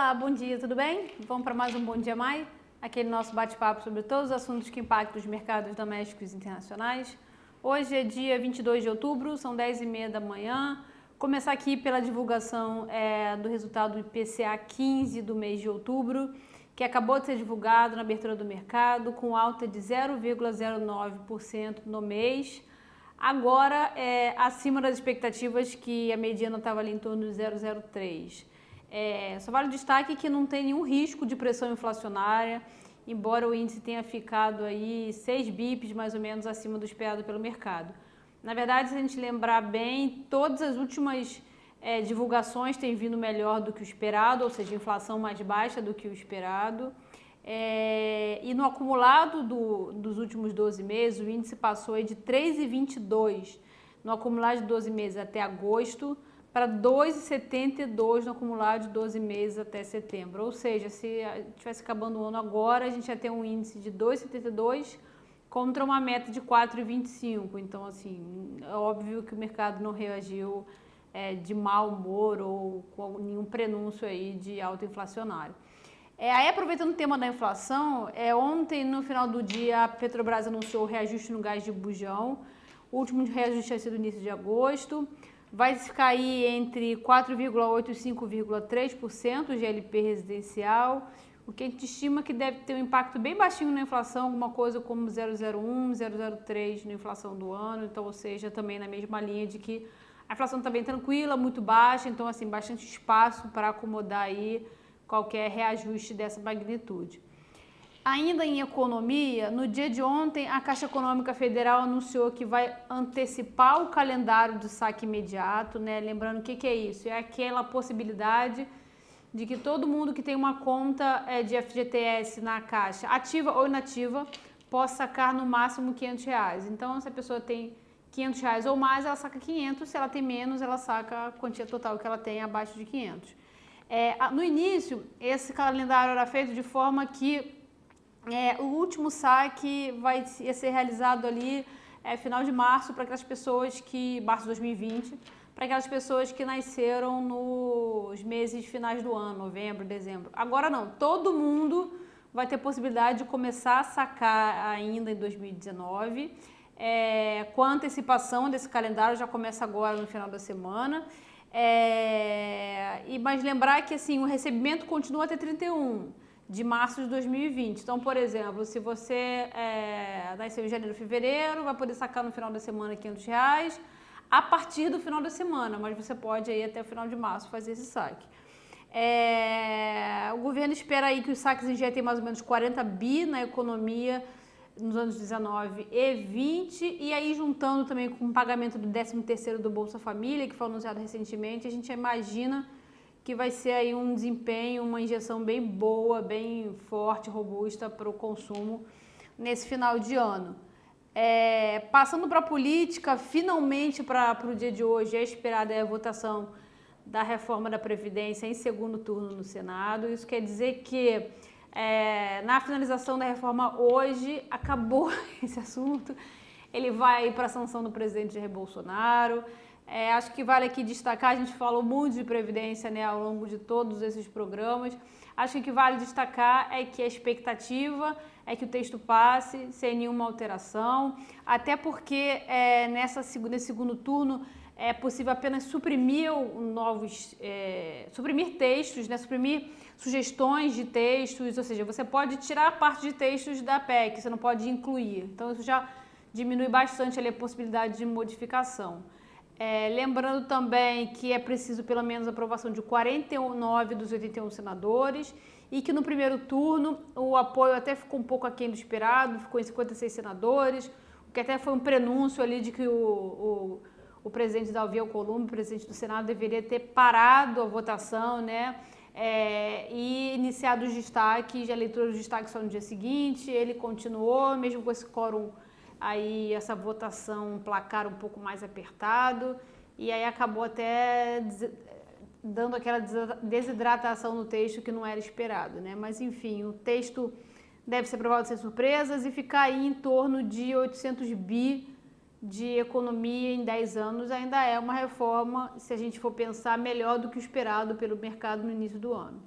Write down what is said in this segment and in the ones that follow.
Olá, bom dia, tudo bem? Vamos para mais um Bom Dia Mai, aquele nosso bate-papo sobre todos os assuntos que impactam os mercados domésticos e internacionais. Hoje é dia 22 de outubro, são 10h30 da manhã. Começar aqui pela divulgação do resultado do IPCA 15 do mês de outubro, que acabou de ser divulgado na abertura do mercado, com alta de 0,09% no mês. Agora, acima das expectativas, que a mediana estava ali em torno de 0,03%. Só vale o destaque que não tem nenhum risco de pressão inflacionária, embora o índice tenha ficado aí 6 bips mais ou menos acima do esperado pelo mercado. Na verdade, se a gente lembrar bem, todas as últimas divulgações têm vindo melhor do que o esperado, ou seja, inflação mais baixa do que o esperado. E no acumulado dos últimos 12 meses, o índice passou aí de 3,22 no acumulado de 12 meses até agosto, para 2,72 no acumulado de 12 meses até setembro. Ou seja, se estivesse acabando o ano agora, a gente ia ter um índice de 2,72 contra uma meta de 4,25. Então, assim, é óbvio que o mercado não reagiu de mau humor ou com nenhum prenúncio aí de alta inflacionário. Aí, aproveitando o tema da inflação, ontem, no final do dia, a Petrobras anunciou o reajuste no gás de bujão. O último reajuste tinha sido no início de agosto. Vai ficar aí entre 4,8% e 5,3% o GLP residencial, o que a gente estima que deve ter um impacto bem baixinho na inflação, alguma coisa como 0,01, 0,03 na inflação do ano, então, ou seja, também na mesma linha de que a inflação está bem tranquila, muito baixa, então, assim, bastante espaço para acomodar aí qualquer reajuste dessa magnitude. Ainda em economia, no dia de ontem, a Caixa Econômica Federal anunciou que vai antecipar o calendário de saque imediato, né? Lembrando o que é isso? É aquela possibilidade de que todo mundo que tem uma conta de FGTS na Caixa, ativa ou inativa, possa sacar no máximo R$500. Então, se a pessoa tem R$500 ou mais, ela saca 500, se ela tem menos, ela saca a quantia total que ela tem abaixo de 500. No início, esse calendário era feito de forma que o último saque ia ser realizado ali final de março para aquelas pessoas março de 2020, para aquelas pessoas que nasceram nos meses finais do ano, novembro, dezembro. Agora não, todo mundo vai ter possibilidade de começar a sacar ainda em 2019, com a antecipação desse calendário, já começa agora no final da semana. Mas lembrar que assim, o recebimento continua até 31 de março de 2020. Então, por exemplo, se você nasceu em janeiro, fevereiro, vai poder sacar no final da semana R$500 a partir do final da semana, mas você pode aí até o final de março fazer esse saque. O governo espera aí que os saques injetem mais ou menos 40 bi na economia nos anos 19 e 20, e aí juntando também com o pagamento do 13º do Bolsa Família, que foi anunciado recentemente, a gente imagina que vai ser aí um desempenho, uma injeção bem boa, bem forte, robusta para o consumo nesse final de ano. Passando para a política, finalmente para o dia de hoje é esperada a votação da reforma da Previdência em segundo turno no Senado. Isso quer dizer que na finalização da reforma hoje acabou esse assunto, ele vai para a sanção do presidente Jair Bolsonaro. Acho que vale aqui destacar, a gente falou muito de Previdência, né, ao longo de todos esses programas. Acho que o que vale destacar é que a expectativa é que o texto passe sem nenhuma alteração, até porque nesse segundo turno é possível apenas suprimir textos, né, suprimir sugestões de textos, ou seja, você pode tirar parte de textos da PEC, você não pode incluir. Então, isso já diminui bastante ali a possibilidade de modificação. Lembrando também que é preciso pelo menos a aprovação de 49 dos 81 senadores e que no primeiro turno o apoio até ficou um pouco aquém do esperado, ficou em 56 senadores, o que até foi um prenúncio ali de que o presidente Davi Alcolumbre, presidente do Senado, deveria ter parado a votação, né? E iniciado os destaques, a leitura dos destaques só no dia seguinte, ele continuou, mesmo com esse quórum aí, essa votação, um placar um pouco mais apertado, e aí acabou até dando aquela desidratação no texto que não era esperado, né? Mas enfim, o texto deve ser aprovado sem surpresas e ficar aí em torno de 800 bi de economia em 10 anos. Ainda é uma reforma, se a gente for pensar, melhor do que o esperado pelo mercado no início do ano.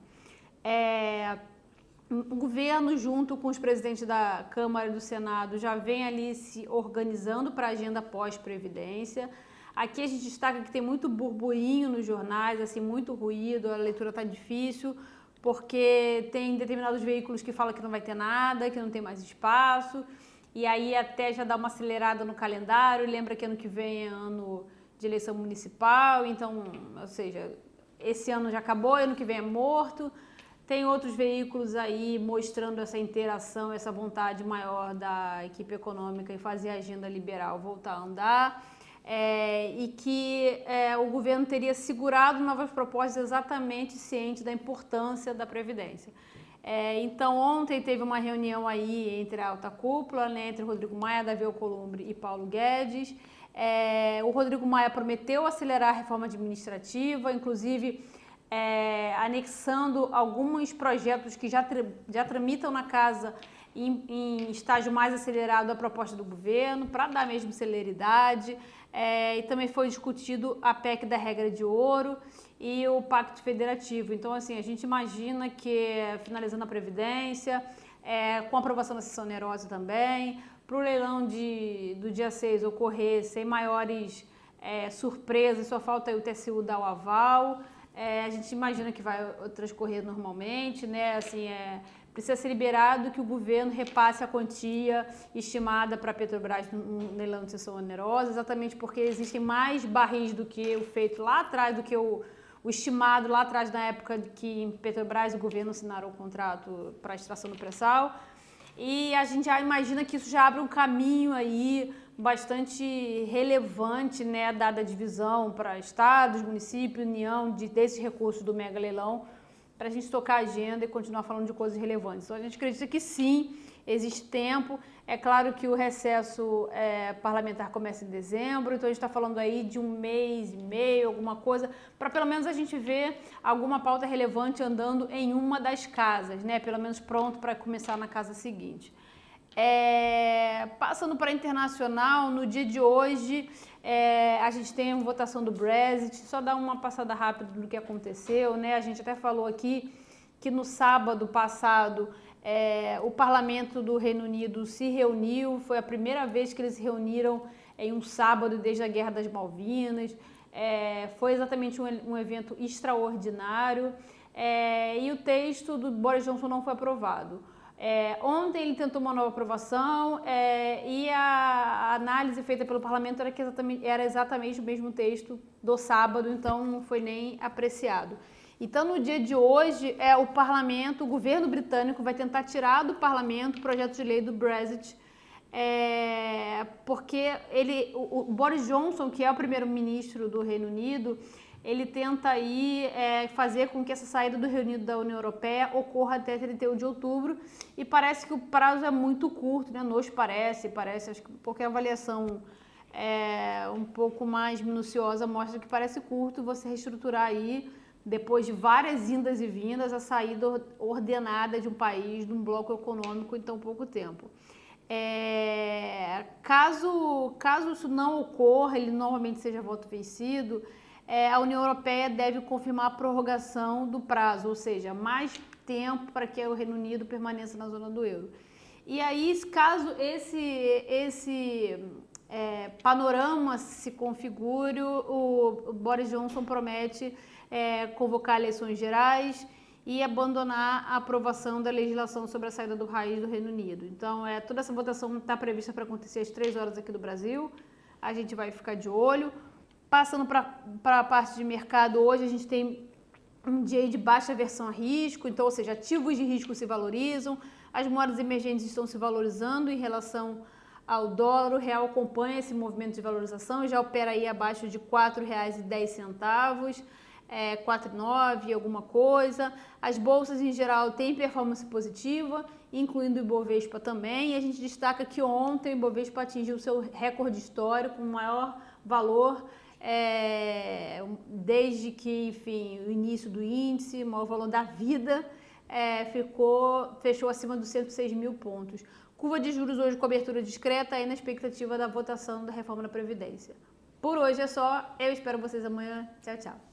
O governo, junto com os presidentes da Câmara e do Senado, já vem ali se organizando para a agenda pós-previdência. Aqui a gente destaca que tem muito burburinho nos jornais, assim, muito ruído, a leitura está difícil, porque tem determinados veículos que falam que não vai ter nada, que não tem mais espaço, e aí até já dá uma acelerada no calendário. Lembra que ano que vem é ano de eleição municipal, então, ou seja, esse ano já acabou, ano que vem é morto. Tem outros veículos aí mostrando essa interação, essa vontade maior da equipe econômica em fazer a agenda liberal voltar a andar, e que o governo teria segurado novas propostas exatamente ciente da importância da Previdência. Então, ontem teve uma reunião aí entre a alta cúpula, né, entre Rodrigo Maia, Davi Alcolumbre e Paulo Guedes. O Rodrigo Maia prometeu acelerar a reforma administrativa, inclusive anexando alguns projetos que já tramitam na casa em estágio mais acelerado à proposta do governo, para dar mesmo celeridade. E também foi discutido a PEC da regra de ouro e o Pacto Federativo. Então, assim, a gente imagina que, finalizando a Previdência, com aprovação da sessão onerosa também, para o leilão do dia 6 ocorrer sem maiores surpresas, só falta aí o TCU dar o aval. A gente imagina que vai transcorrer normalmente, né? Assim, precisa ser liberado que o governo repasse a quantia estimada para a Petrobras no leilão de sessão onerosa, exatamente porque existem mais barris do que o feito lá atrás, do que o estimado lá atrás, na época que em Petrobras o governo assinaram o contrato para a extração do pré-sal. E a gente já imagina que isso já abre um caminho aí bastante relevante, né, dada a divisão para estados, municípios, União, desses recursos do mega leilão, para a gente tocar a agenda e continuar falando de coisas relevantes. Então, a gente acredita que sim, existe tempo. É claro que o recesso parlamentar começa em dezembro, então a gente está falando aí de 1 mês e meio, alguma coisa, para pelo menos a gente ver alguma pauta relevante andando em uma das casas, né? Pelo menos pronto para começar na casa seguinte. Passando para internacional, no dia de hoje a gente tem a votação do Brexit. Só dar uma passada rápida do que aconteceu, né? A gente até falou aqui que no sábado passado o parlamento do Reino Unido se reuniu, foi a primeira vez que eles se reuniram em um sábado desde a Guerra das Malvinas. Foi exatamente um evento extraordinário, e o texto do Boris Johnson não foi aprovado. Ontem ele tentou uma nova aprovação, e a análise feita pelo parlamento era exatamente o mesmo texto do sábado, então não foi nem apreciado. Então, no dia de hoje, o governo britânico vai tentar tirar do parlamento o projeto de lei do Brexit, porque o Boris Johnson, que é o primeiro-ministro do Reino Unido, ele tenta aí fazer com que essa saída do Reino Unido da União Europeia ocorra até 31 de outubro, e parece que o prazo é muito curto, né? Nos parece, acho que porque a avaliação um pouco mais minuciosa mostra que parece curto você reestruturar aí, depois de várias indas e vindas, a saída ordenada de um país, de um bloco econômico em tão pouco tempo. Caso isso não ocorra, ele novamente seja voto vencido, a União Europeia deve confirmar a prorrogação do prazo, ou seja, mais tempo para que o Reino Unido permaneça na zona do euro. E aí, caso esse panorama se configure, o Boris Johnson promete convocar eleições gerais e abandonar a aprovação da legislação sobre a saída do país do Reino Unido. Então, toda essa votação está prevista para acontecer às 3 horas aqui do Brasil. A gente vai ficar de olho. Passando para a parte de mercado, hoje a gente tem um dia de baixa aversão a risco, então, ou seja, ativos de risco se valorizam, as moedas emergentes estão se valorizando em relação ao dólar, o real acompanha esse movimento de valorização e já opera aí abaixo de R$ 4,10, 4,9 alguma coisa. As bolsas em geral têm performance positiva, incluindo o Ibovespa também, e a gente destaca que ontem o Ibovespa atingiu seu recorde histórico, o maior valor desde que, enfim, o início do índice, o maior valor da vida, fechou acima dos 106 mil pontos. Curva de juros hoje, cobertura discreta, aí na expectativa da votação da reforma da Previdência. Por hoje é só, eu espero vocês amanhã. Tchau, tchau.